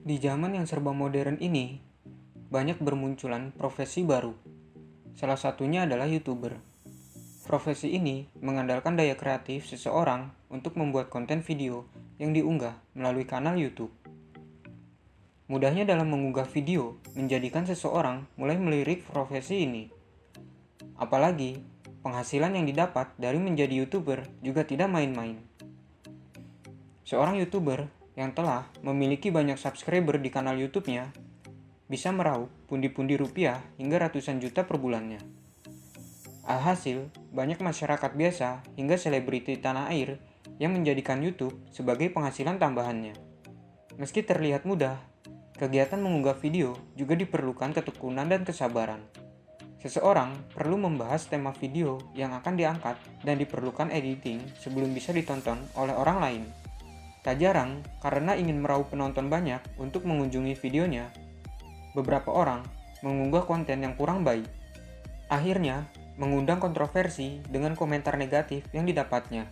Di zaman yang serba modern ini, banyak bermunculan profesi baru. Salah satunya adalah YouTuber. Profesi ini mengandalkan daya kreatif seseorang untuk membuat konten video yang diunggah melalui kanal YouTube. Mudahnya dalam mengunggah video menjadikan seseorang mulai melirik profesi ini. Apalagi, penghasilan yang didapat dari menjadi YouTuber juga tidak main-main. Seorang YouTuber yang telah memiliki banyak subscriber di kanal YouTube-nya bisa meraup pundi-pundi rupiah hingga ratusan juta per bulannya. Alhasil, banyak masyarakat biasa hingga selebriti tanah air yang menjadikan YouTube sebagai penghasilan tambahannya. Meski terlihat mudah, kegiatan mengunggah video juga diperlukan ketekunan dan kesabaran. Seseorang perlu membahas tema video yang akan diangkat dan diperlukan editing sebelum bisa ditonton oleh orang lain. Tak jarang, karena ingin meraup penonton banyak untuk mengunjungi videonya, beberapa orang mengunggah konten yang kurang baik. Akhirnya, mengundang kontroversi dengan komentar negatif yang didapatnya.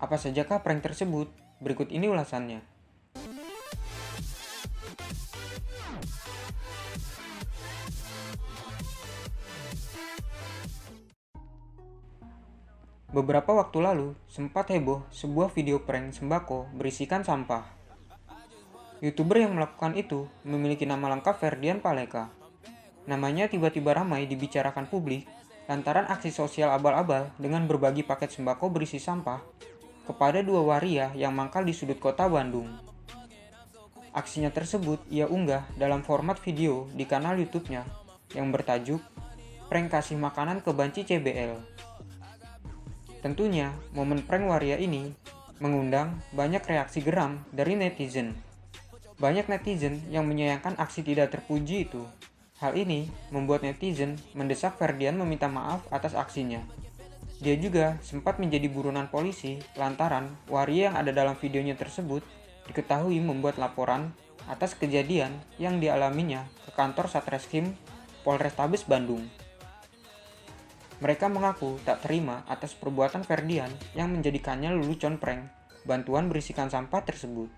Apa sajakah prank tersebut? Berikut ini ulasannya. Beberapa waktu lalu, sempat heboh sebuah video prank sembako berisikan sampah. YouTuber yang melakukan itu memiliki nama lengkap Ferdian Paleka. Namanya tiba-tiba ramai dibicarakan publik lantaran aksi sosial abal-abal dengan berbagi paket sembako berisi sampah kepada dua waria yang mangkal di sudut kota Bandung. Aksinya tersebut ia unggah dalam format video di kanal YouTube-nya yang bertajuk Prank Kasih Makanan ke Banci CBL. Tentunya, momen prank waria ini mengundang banyak reaksi geram dari netizen. Banyak netizen yang menyayangkan aksi tidak terpuji itu. Hal ini membuat netizen mendesak Ferdian meminta maaf atas aksinya. Dia juga sempat menjadi buronan polisi lantaran waria yang ada dalam videonya tersebut diketahui membuat laporan atas kejadian yang dialaminya ke kantor Satreskrim Polrestabes Bandung. Mereka mengaku tak terima atas perbuatan Ferdian yang menjadikannya lelucon prank bantuan berisikan sampah tersebut.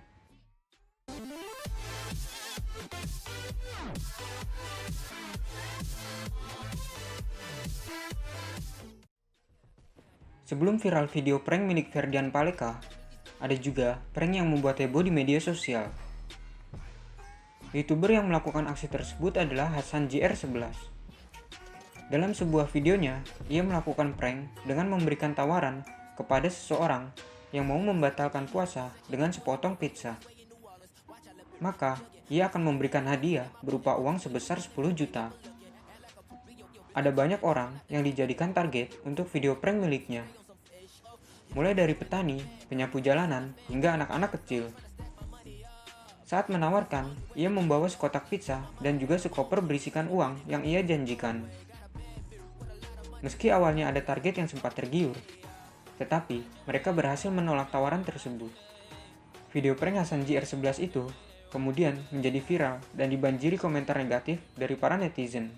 Sebelum viral video prank milik Ferdian Paleka, ada juga prank yang membuat heboh di media sosial. YouTuber yang melakukan aksi tersebut adalah Hasan JR11. Dalam sebuah videonya, ia melakukan prank dengan memberikan tawaran kepada seseorang yang mau membatalkan puasa dengan sepotong pizza. Maka, ia akan memberikan hadiah berupa uang sebesar 10 juta. Ada banyak orang yang dijadikan target untuk video prank miliknya. Mulai dari petani, penyapu jalanan, hingga anak-anak kecil. Saat menawarkan, ia membawa sekotak pizza dan juga sekoper berisikan uang yang ia janjikan. Meski awalnya ada target yang sempat tergiur, tetapi mereka berhasil menolak tawaran tersebut. Video prank Hasan JR11 itu kemudian menjadi viral dan dibanjiri komentar negatif dari para netizen.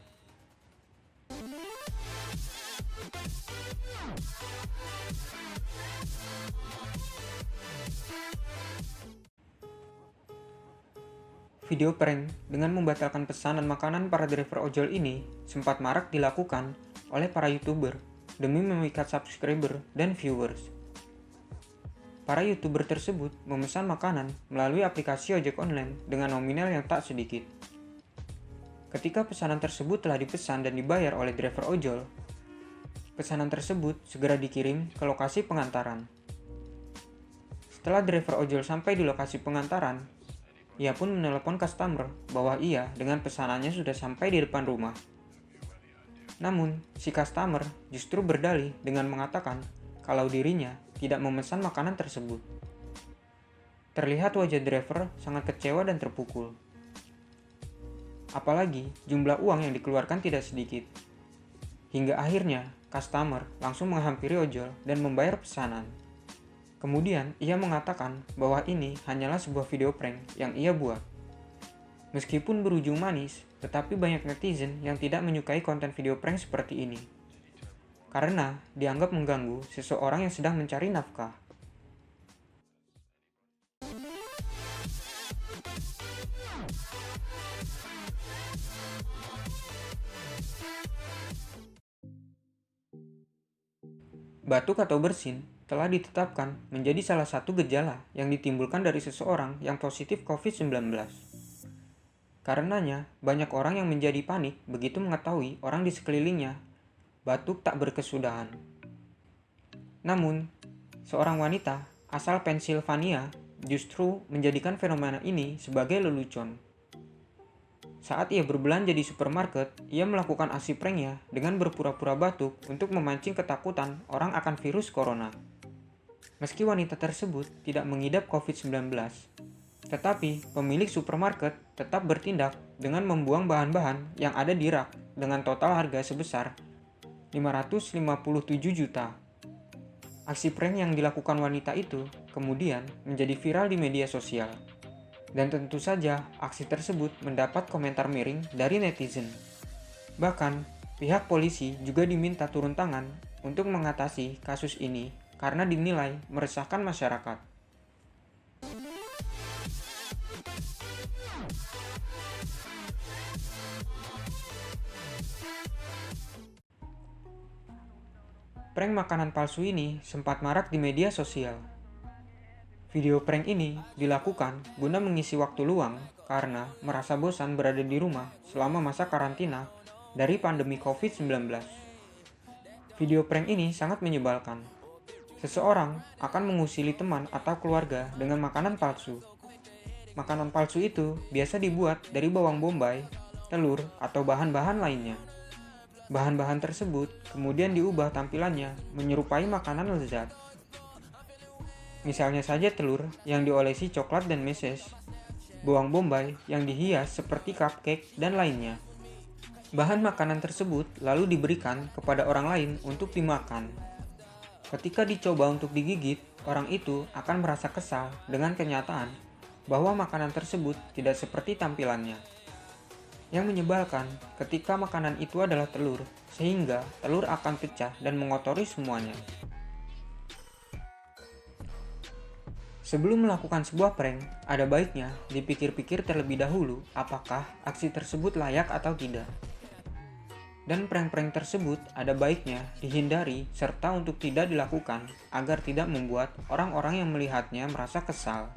Video prank dengan membatalkan pesanan makanan para driver ojol ini sempat marak dilakukan oleh para YouTuber demi memikat subscriber dan viewers. Para YouTuber tersebut memesan makanan melalui aplikasi ojek online dengan nominal yang tak sedikit. Ketika pesanan tersebut telah dipesan dan dibayar oleh driver ojol, pesanan tersebut segera dikirim ke lokasi pengantaran. Setelah driver ojol sampai di lokasi pengantaran, ia pun menelepon customer bahwa ia dengan pesanannya sudah sampai di depan rumah. Namun, si customer justru berdalih dengan mengatakan kalau dirinya tidak memesan makanan tersebut. Terlihat wajah driver sangat kecewa dan terpukul. Apalagi jumlah uang yang dikeluarkan tidak sedikit. Hingga akhirnya, customer langsung menghampiri ojol dan membayar pesanan. Kemudian, ia mengatakan bahwa ini hanyalah sebuah video prank yang ia buat. Meskipun berujung manis, tetapi banyak netizen yang tidak menyukai konten video prank seperti ini. Karena dianggap mengganggu seseorang yang sedang mencari nafkah. Batuk atau bersin telah ditetapkan menjadi salah satu gejala yang ditimbulkan dari seseorang yang positif COVID-19. Karenanya, banyak orang yang menjadi panik begitu mengetahui orang di sekelilingnya batuk tak berkesudahan. Namun, seorang wanita asal Pennsylvania justru menjadikan fenomena ini sebagai lelucon. Saat ia berbelanja di supermarket, ia melakukan aksi pranknya dengan berpura-pura batuk untuk memancing ketakutan orang akan virus corona. Meski wanita tersebut tidak mengidap COVID-19, tetapi pemilik supermarket tetap bertindak dengan membuang bahan-bahan yang ada di rak dengan total harga sebesar 557 juta. Aksi prank yang dilakukan wanita itu kemudian menjadi viral di media sosial. Dan tentu saja aksi tersebut mendapat komentar miring dari netizen. Bahkan, pihak polisi juga diminta turun tangan untuk mengatasi kasus ini karena dinilai meresahkan masyarakat. Prank makanan palsu ini sempat marak di media sosial. Video prank ini dilakukan guna mengisi waktu luang karena merasa bosan berada di rumah selama masa karantina dari pandemi COVID-19. Video prank ini sangat menyebalkan. Seseorang akan mengusili teman atau keluarga dengan makanan palsu. Makanan palsu itu biasa dibuat dari bawang bombay, telur, atau bahan-bahan lainnya. Bahan-bahan tersebut kemudian diubah tampilannya menyerupai makanan lezat. Misalnya saja telur yang diolesi coklat dan meses, bawang bombay yang dihias seperti cupcake, dan lainnya. Bahan makanan tersebut lalu diberikan kepada orang lain untuk dimakan. Ketika dicoba untuk digigit, orang itu akan merasa kesal dengan kenyataan bahwa makanan tersebut tidak seperti tampilannya. Yang menyebalkan ketika makanan itu adalah telur, sehingga telur akan pecah dan mengotori semuanya. Sebelum melakukan sebuah prank, ada baiknya dipikir-pikir terlebih dahulu apakah aksi tersebut layak atau tidak. Dan prank-prank tersebut ada baiknya dihindari serta untuk tidak dilakukan agar tidak membuat orang-orang yang melihatnya merasa kesal.